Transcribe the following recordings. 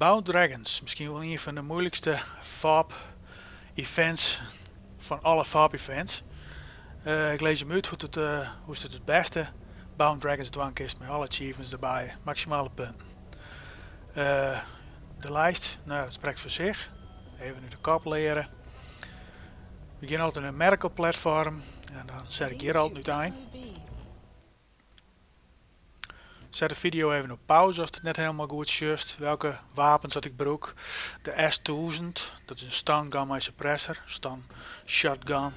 Bound Dragons, misschien wel een van de moeilijkste FARP-events van alle FARP-events. Ik lees hem uit hoe het beste Bound Dragons dwang is met alle achievements erbij, maximale punten. De lijst, nou dat spreekt voor zich. Even nu de kop leren. We beginnen altijd een merk op platform en dan zet ik hier altijd nu aan. Zet de video even op pauze als het net helemaal goed just. Welke wapens dat ik gebruik. De S1000, dat is een stun gun met suppressor, stun shotgun.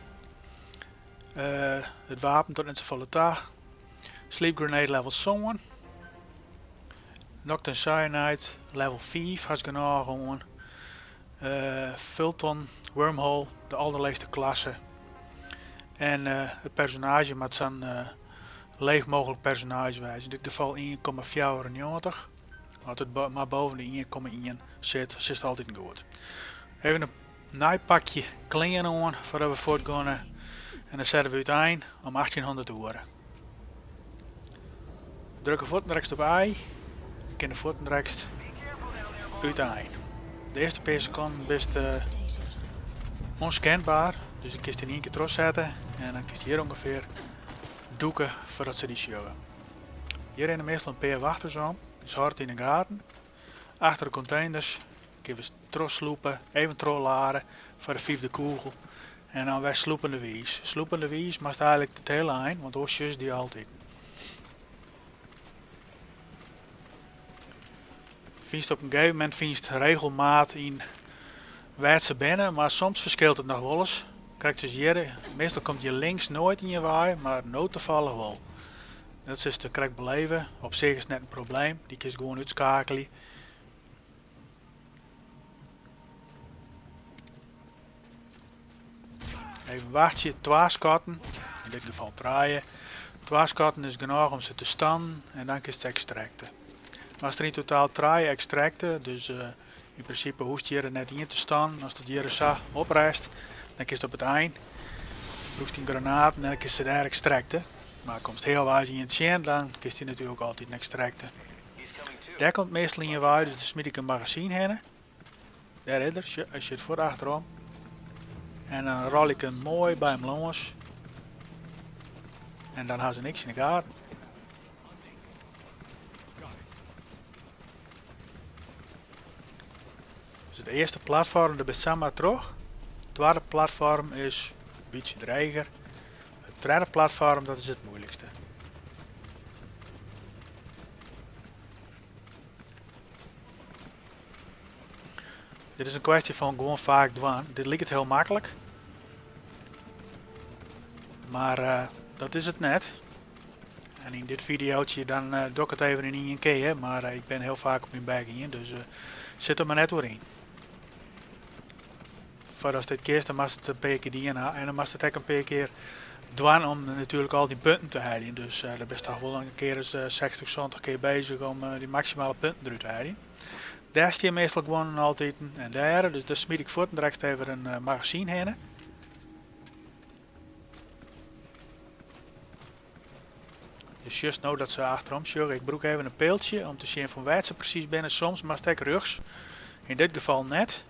Het wapen tot in zijn volle taal. Sleep grenade level 7. Nocturne cyanide level 5 has genoeg gewoon. Fulton wormhole, de allerlaagste klasse. En het personage met zo'n leeg mogelijk personage wijze. In dit geval 1,94. Als het maar boven de 1,1 zit, is het altijd goed. Even een naaipakje klingen aan voordat we voortgaan. En dan zetten we uiteen om 1800 uur. Drukken voeten op I. Ik ken de voeten rechts uiteen. De eerste paar seconden best onscanbaar. Dus ik kan het in één keer terugzetten. En dan kan je hier ongeveer doeken voordat ze die showen. Hier in de meestal een paar wachters om. Dus hard in de gaten. Achter de containers. Even terugsloepen. Even teruglaren voor de 5e kogel. En dan weg sloepende wies. Sloepende wies maar eigenlijk de hele eind. Want oosjes die altijd. Vindt op een gegeven moment regelmaat in Weidse binnen. Maar soms verschilt het nog wel eens. Kijk dus hier, meestal komt je links nooit in je waai, maar noodtoevallig wel. Dat is te correct beleven. Op zich is het net een probleem. Die kun je gewoon uitschakelen. Even wachtje, 2 schotten. In dit geval draaien. 2 schotten is genoeg om ze te stunnen en dan kun je ze extracten. Maar als er in totaal 3 extracten, dus in principe hoeft je er net in te stunnen. Als het hier zo oprijst, dan kun je het op het eind. Roest een granaat en dan kun je ze daar extracten. Maar komt heel wijs in het sjen, dan kun je die natuurlijk ook altijd extracten. Daar komt meestal in je waai, dus dan smid ik een magazine heen. Daar is er, als je het voor achterom. En dan rol ik hem mooi bij hem langs. En dan gaan ze niks in de gaten. Dus het eerste platform, dat is samen terug. Het tweede platform is een beetje dreiger. Het derde platform, dat is het moeilijkste. Dit is een kwestie van gewoon vaak doen. Dit lijkt heel makkelijk. Maar dat is het net. En in dit videootje dan doe ik het even in één keer. Maar ik ben heel vaak op mijn bek in. Dus zit er maar net doorheen. Voordat dit keer, dan moest het een paar keer die en dan moest het ook een paar keer doen om natuurlijk al die punten te halen. Dus daar ben je toch wel een keer eens 60, 70 keer bezig om die maximale punten eruit te halen. Daar is die meestal gewoon altijd en daar, dus daar smiet ik voort en direct even een magazine heen. Dus juist nou dat ze achterom sjuggen, ik broek even een peeltje om te zien van waar ze precies binnen. Soms maar stek rugs, in dit geval net.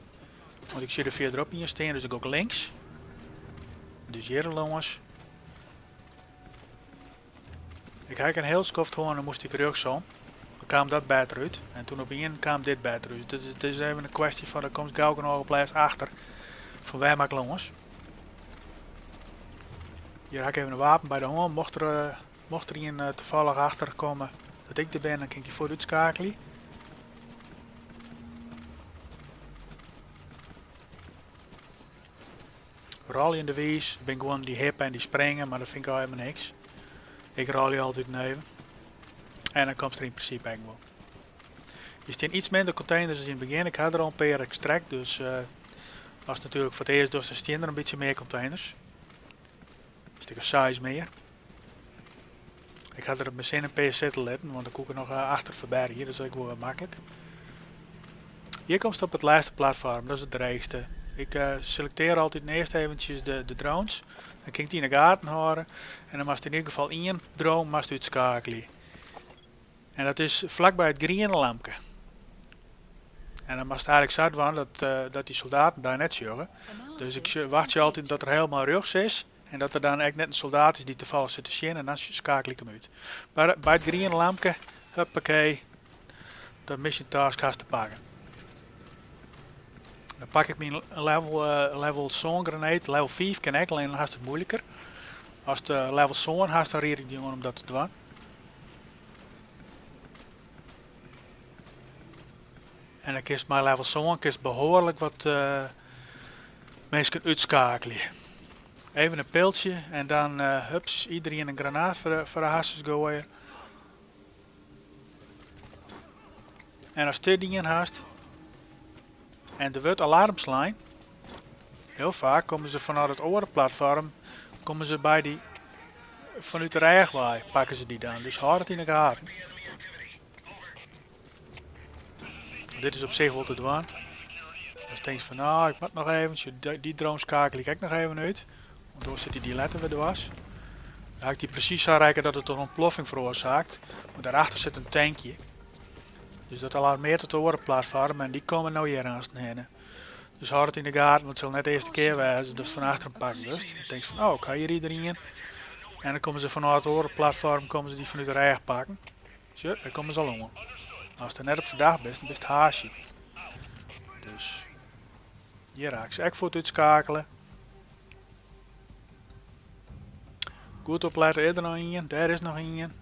Want ik zie er verderop in je steen, dus ik ook links. Dus hier jongens. Ik had een heel skoft gewoon, dan moest ik rechts om. Dan kwam dat beter uit. En toen op één kwam dit beter uit. Dus het is even een kwestie van, er komt gauw nog op lijst achter. Van wij maken jongens. Hier heb ik even een wapen bij de hoorn. Mocht er iemand toevallig achter komen dat ik er ben, dan kan ik die voor uitschakelen. Rol je in de wies, ben gewoon die hip en die springen, maar dat vind ik al helemaal niks. Ik rol je altijd neven. En dan komt er in principe eigenlijk wel. Je staan iets minder containers als in het begin. Ik had er al een paar extract, dus was natuurlijk voor het eerst, dus er staan er een beetje meer containers. Een stuk size meer. Ik had er op mijn zin een paar zitten letten, want dan kon ik er nog achter verbergen, dus dat is ook wel makkelijk. Hier komt het op het laatste platform, dat is het dreigste. Ik selecteer altijd eerst eventjes de drones. Dan kan ik die in de gaten houden. En dan moest in ieder geval één drone uitschakelen. En dat is vlakbij het groene lampje. En dan mag het eigenlijk zat worden dat die soldaten daar net zorgen. Dus ik wacht je altijd dat er helemaal rugs is. En dat er dan eigenlijk net een soldaat is die toevallig zit te zien. En dan schakel ik hem uit. Bij het groene lampje, huppakee, de mission task gaat te pakken. Dan pak ik mijn level zone grenade. Level 5 kan ik, alleen dan is het moeilijker. Als de level zone haast, dan rier ik die om dat te doen. En dan kiest mijn level zone behoorlijk wat mensen uitschakelen. Even een piltje en dan hups, iedereen een granaat voor de hasses gooien. En als dit ding haast en er wordt alarm slaan, heel vaak komen ze vanuit het orenplatform, komen ze bij die vanuit de rijgwaai, pakken ze die dan. Dus houd het in de gaten. Dit is op zich wel te doen. Als je denkt van nou, ik moet nog even, die drone schakel ik nog even uit. Want door zit die letter weer was. Dan ga ik die precies aanreiken dat het een ontploffing veroorzaakt. Maar daarachter zit een tankje. Dus dat alarmeert het orenplatform en die komen nou hier aan heen. Dus houd het in de gaten, want het zal net de eerste keer wezen dat van achter een pak lust. Dan denk je van oh, ik ga hier iedereen. En dan komen ze vanuit het orenplatform, komen ze die vanuit de rij pakken. Zo, dan komen ze al om. Als je er net op verdacht bent, dan is het haasje. Dus hier raak ik ze echt voor het uitschakelen. Goed opletten, er nog één, daar is nog één.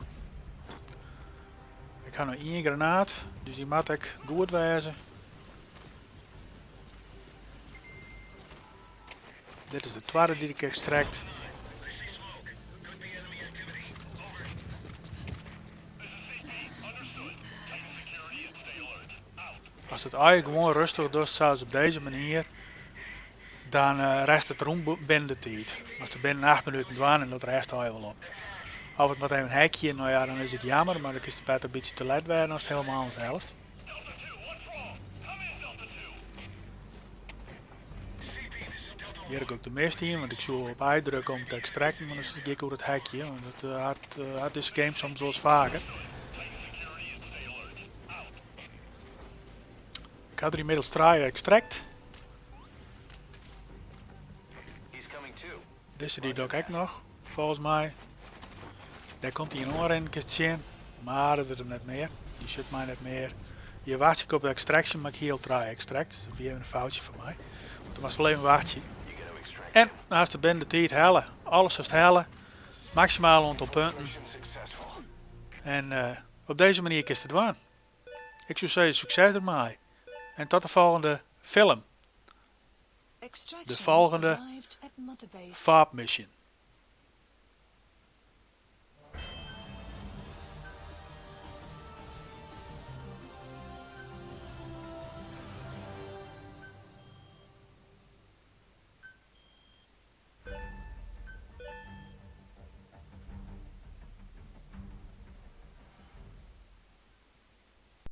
Ik ga nog één granaat, dus die moet ik goed wijzen. Dit is de tweede die ik extract. Als het eigenlijk gewoon rustig doet, zoals op deze manier, dan rest het rond binnen de tijd. Als er binnen 8 minuten doen en dat rest al wel op. Of het met even een hekje, nou ja, dan is het jammer, maar dan is het beter een beetje te laat werden als het helemaal anders helft. Hier heb ik ook de meeste in, want ik zou op uitdrukken om te extracten, maar dan zit ik over het hekje, want dat had deze game soms zoals vaker. Ik had er inmiddels 3 extract. Deze die doe ik nog, volgens mij. Daar komt hij een oorrenkist in, maar dat wordt hem net meer. Die zit mij net meer. Hier wacht ik op de extraction, maar ik hier al 3 extract. Dus dat is weer een foutje voor mij. Toen was wel even wachtje. En naast de bende tijd hellen. Alles is hellen. Maximaal aantal punten. En op deze manier is het doen. Ik zou zeggen succes ermee. En tot de volgende film. De volgende FARP mission.